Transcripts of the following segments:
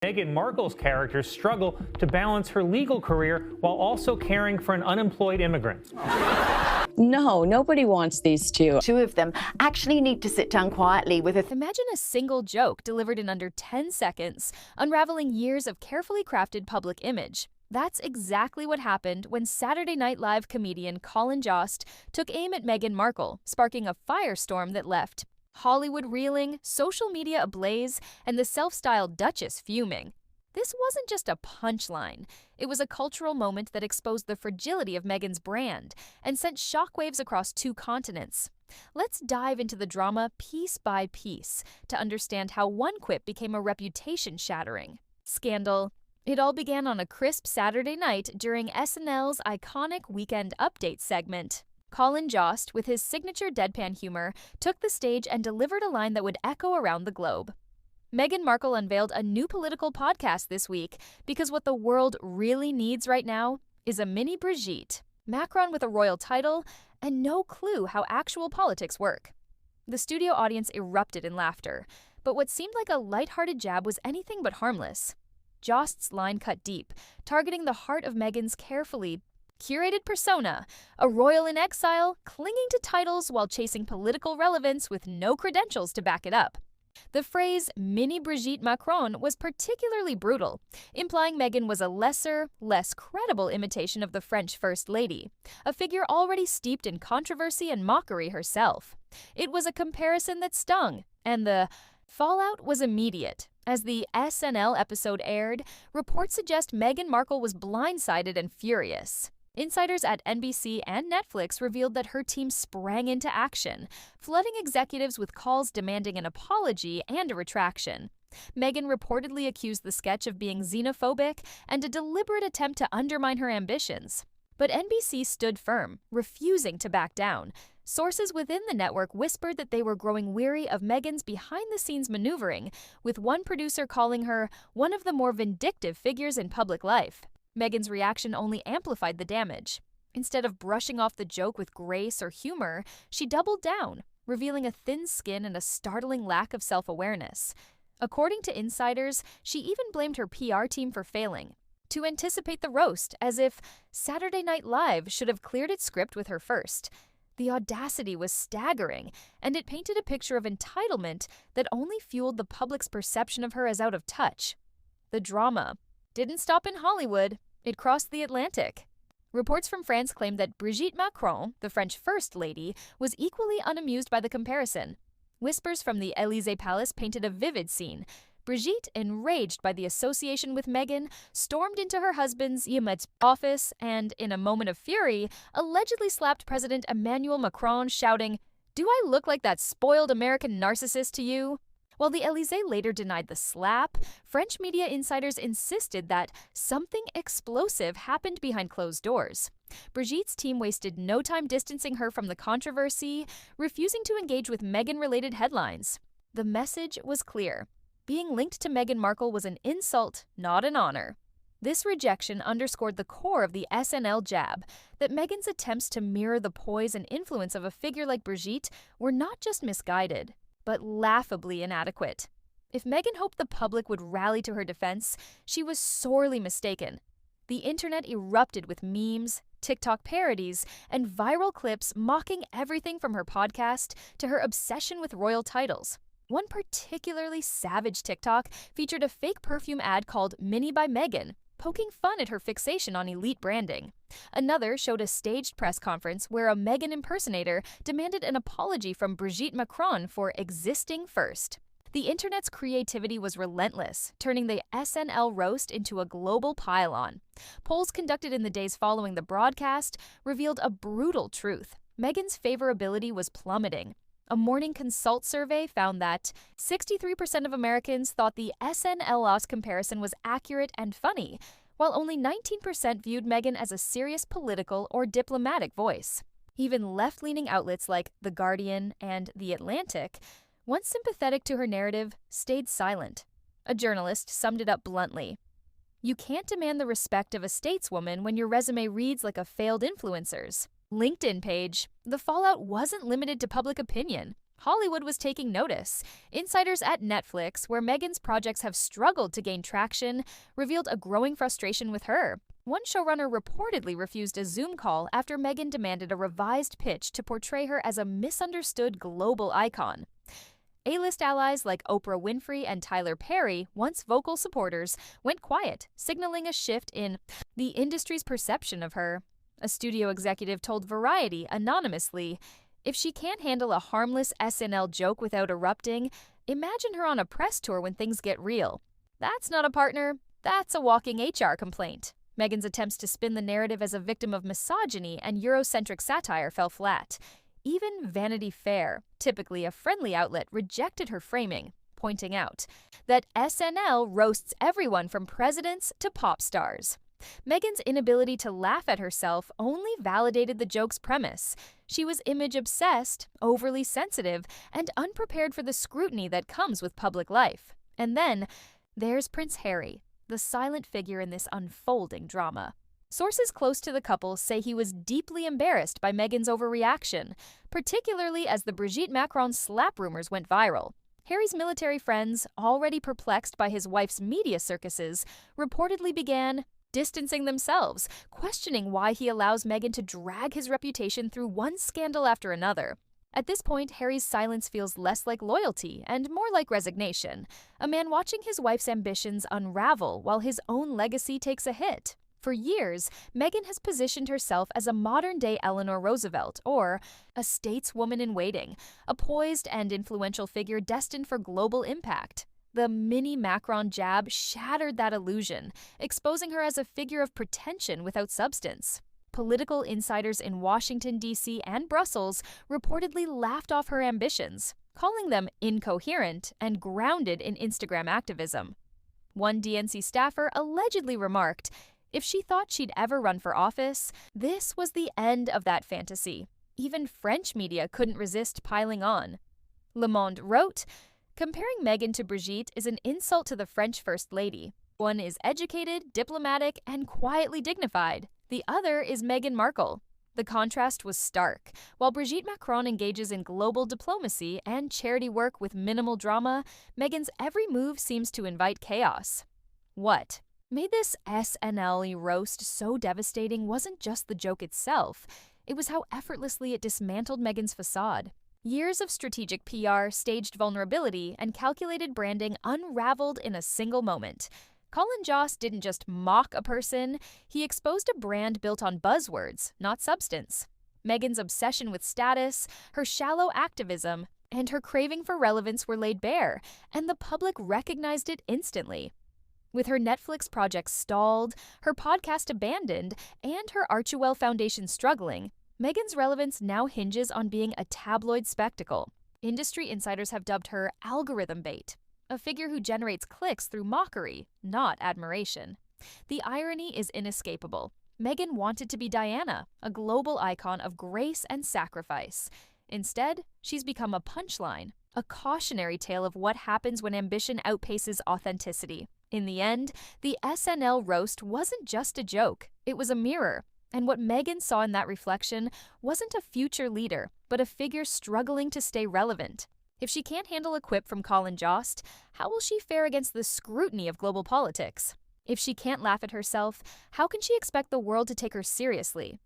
Meghan Markle's character struggle to balance her legal career while also caring for an unemployed immigrant. No, nobody wants these two. Two of them actually need to sit down quietly with a... Imagine a single joke delivered in under 10 seconds, unraveling years of carefully crafted public image. That's exactly what happened when Saturday Night Live comedian Colin Jost took aim at Meghan Markle, sparking a firestorm that left Hollywood reeling, social media ablaze, and the self-styled duchess fuming. This wasn't just a punchline. It was a cultural moment that exposed the fragility of Meghan's brand and sent shockwaves across 2 continents. Let's dive into the drama piece by piece to understand how one quip became a reputation-shattering scandal. It all began on a crisp Saturday night during SNL's iconic Weekend Update segment. Colin Jost, with his signature deadpan humor, took the stage and delivered a line that would echo around the globe. Meghan Markle unveiled a new political podcast this week because what the world really needs right now is a mini Brigitte Macron with a royal title and no clue how actual politics work. The studio audience erupted in laughter, but what seemed like a lighthearted jab was anything but harmless. Jost's line cut deep, targeting the heart of Meghan's carefully curated persona, a royal in exile, clinging to titles while chasing political relevance with no credentials to back it up. The phrase mini Brigitte Macron was particularly brutal, implying Meghan was a lesser, less credible imitation of the French First Lady, a figure already steeped in controversy and mockery herself. It was a comparison that stung, and the fallout was immediate. As the SNL episode aired, reports suggest Meghan Markle was blindsided and furious. Insiders at NBC and Netflix revealed that her team sprang into action, flooding executives with calls demanding an apology and a retraction. Meghan reportedly accused the sketch of being xenophobic and a deliberate attempt to undermine her ambitions. But NBC stood firm, refusing to back down. Sources within the network whispered that they were growing weary of Meghan's behind-the-scenes maneuvering, with one producer calling her one of the more vindictive figures in public life. Meghan's reaction only amplified the damage. Instead of brushing off the joke with grace or humor, she doubled down, revealing a thin skin and a startling lack of self-awareness. According to insiders, she even blamed her PR team for failing to anticipate the roast, as if Saturday Night Live should have cleared its script with her first. The audacity was staggering, and it painted a picture of entitlement that only fueled the public's perception of her as out of touch. The drama didn't stop in Hollywood. It crossed the Atlantic. Reports from France claimed that Brigitte Macron, the French First Lady, was equally unamused by the comparison. Whispers from the Élysée Palace painted a vivid scene. Brigitte, enraged by the association with Meghan, stormed into her husband's office and, in a moment of fury, allegedly slapped President Emmanuel Macron, shouting, "Do I look like that spoiled American narcissist to you?" While the Élysée later denied the slap, French media insiders insisted that something explosive happened behind closed doors. Brigitte's team wasted no time distancing her from the controversy, refusing to engage with Meghan-related headlines. The message was clear. Being linked to Meghan Markle was an insult, not an honor. This rejection underscored the core of the SNL jab, that Meghan's attempts to mirror the poise and influence of a figure like Brigitte were not just misguided, but laughably inadequate. If Meghan hoped the public would rally to her defense, she was sorely mistaken. The internet erupted with memes, TikTok parodies, and viral clips mocking everything from her podcast to her obsession with royal titles. One particularly savage TikTok featured a fake perfume ad called Mini by Meghan, poking fun at her fixation on elite branding. Another showed a staged press conference where a Meghan impersonator demanded an apology from Brigitte Macron for existing first. The internet's creativity was relentless, turning the SNL roast into a global pile-on. Polls conducted in the days following the broadcast revealed a brutal truth. Meghan's favorability was plummeting. A Morning Consult survey found that 63% of Americans thought the SNL loss comparison was accurate and funny, while only 19% viewed Meghan as a serious political or diplomatic voice. Even left-leaning outlets like The Guardian and The Atlantic, once sympathetic to her narrative, stayed silent. A journalist summed it up bluntly. "You can't demand the respect of a stateswoman when your resume reads like a failed influencer's." LinkedIn page. The fallout wasn't limited to public opinion. Hollywood was taking notice. Insiders at Netflix, where Meghan's projects have struggled to gain traction, revealed a growing frustration with her. One showrunner reportedly refused a Zoom call after Meghan demanded a revised pitch to portray her as a misunderstood global icon. A-list allies like Oprah Winfrey and Tyler Perry, once vocal supporters, went quiet, signaling a shift in the industry's perception of her. A studio executive told Variety anonymously, "If she can't handle a harmless SNL joke without erupting, imagine her on a press tour when things get real. That's not a partner, that's a walking HR complaint." Meghan's attempts to spin the narrative as a victim of misogyny and Eurocentric satire fell flat. Even Vanity Fair, typically a friendly outlet, rejected her framing, pointing out that SNL roasts everyone from presidents to pop stars. Meghan's inability to laugh at herself only validated the joke's premise. She was image-obsessed, overly sensitive, and unprepared for the scrutiny that comes with public life. And then, there's Prince Harry, the silent figure in this unfolding drama. Sources close to the couple say he was deeply embarrassed by Meghan's overreaction, particularly as the Brigitte Macron slap rumors went viral. Harry's military friends, already perplexed by his wife's media circuses, reportedly began distancing themselves, questioning why he allows Meghan to drag his reputation through one scandal after another. At this point, Harry's silence feels less like loyalty and more like resignation, a man watching his wife's ambitions unravel while his own legacy takes a hit. For years, Meghan has positioned herself as a modern-day Eleanor Roosevelt, or a stateswoman-in-waiting, a poised and influential figure destined for global impact. The mini Macron jab shattered that illusion, exposing her as a figure of pretension without substance. Political insiders in Washington, D.C. and Brussels reportedly laughed off her ambitions, calling them incoherent and grounded in Instagram activism. One DNC staffer allegedly remarked, if she thought she'd ever run for office, this was the end of that fantasy. Even French media couldn't resist piling on. Le Monde wrote, "Comparing Meghan to Brigitte is an insult to the French First Lady. One is educated, diplomatic, and quietly dignified. The other is Meghan Markle." The contrast was stark. While Brigitte Macron engages in global diplomacy and charity work with minimal drama, Meghan's every move seems to invite chaos. What made this SNL roast so devastating wasn't just the joke itself. It was how effortlessly it dismantled Meghan's facade. Years of strategic PR, staged vulnerability, and calculated branding unraveled in a single moment. Colin Jost didn't just mock a person, he exposed a brand built on buzzwords, not substance. Meghan's obsession with status, her shallow activism, and her craving for relevance were laid bare, and the public recognized it instantly. With her Netflix project stalled, her podcast abandoned, and her Archewell Foundation struggling, Meghan's relevance now hinges on being a tabloid spectacle. Industry insiders have dubbed her algorithm bait, a figure who generates clicks through mockery, not admiration. The irony is inescapable. Meghan wanted to be Diana, a global icon of grace and sacrifice. Instead, she's become a punchline, a cautionary tale of what happens when ambition outpaces authenticity. In the end, the SNL roast wasn't just a joke, it was a mirror. And what Meghan saw in that reflection wasn't a future leader, but a figure struggling to stay relevant. If she can't handle a quip from Colin Jost, how will she fare against the scrutiny of global politics? If she can't laugh at herself, how can she expect the world to take her seriously?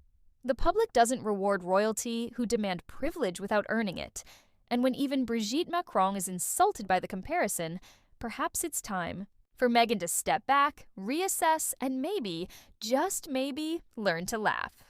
The public doesn't reward royalty who demand privilege without earning it. And when even Brigitte Macron is insulted by the comparison, perhaps it's time for Meghan to step back, reassess, and maybe, just maybe, learn to laugh.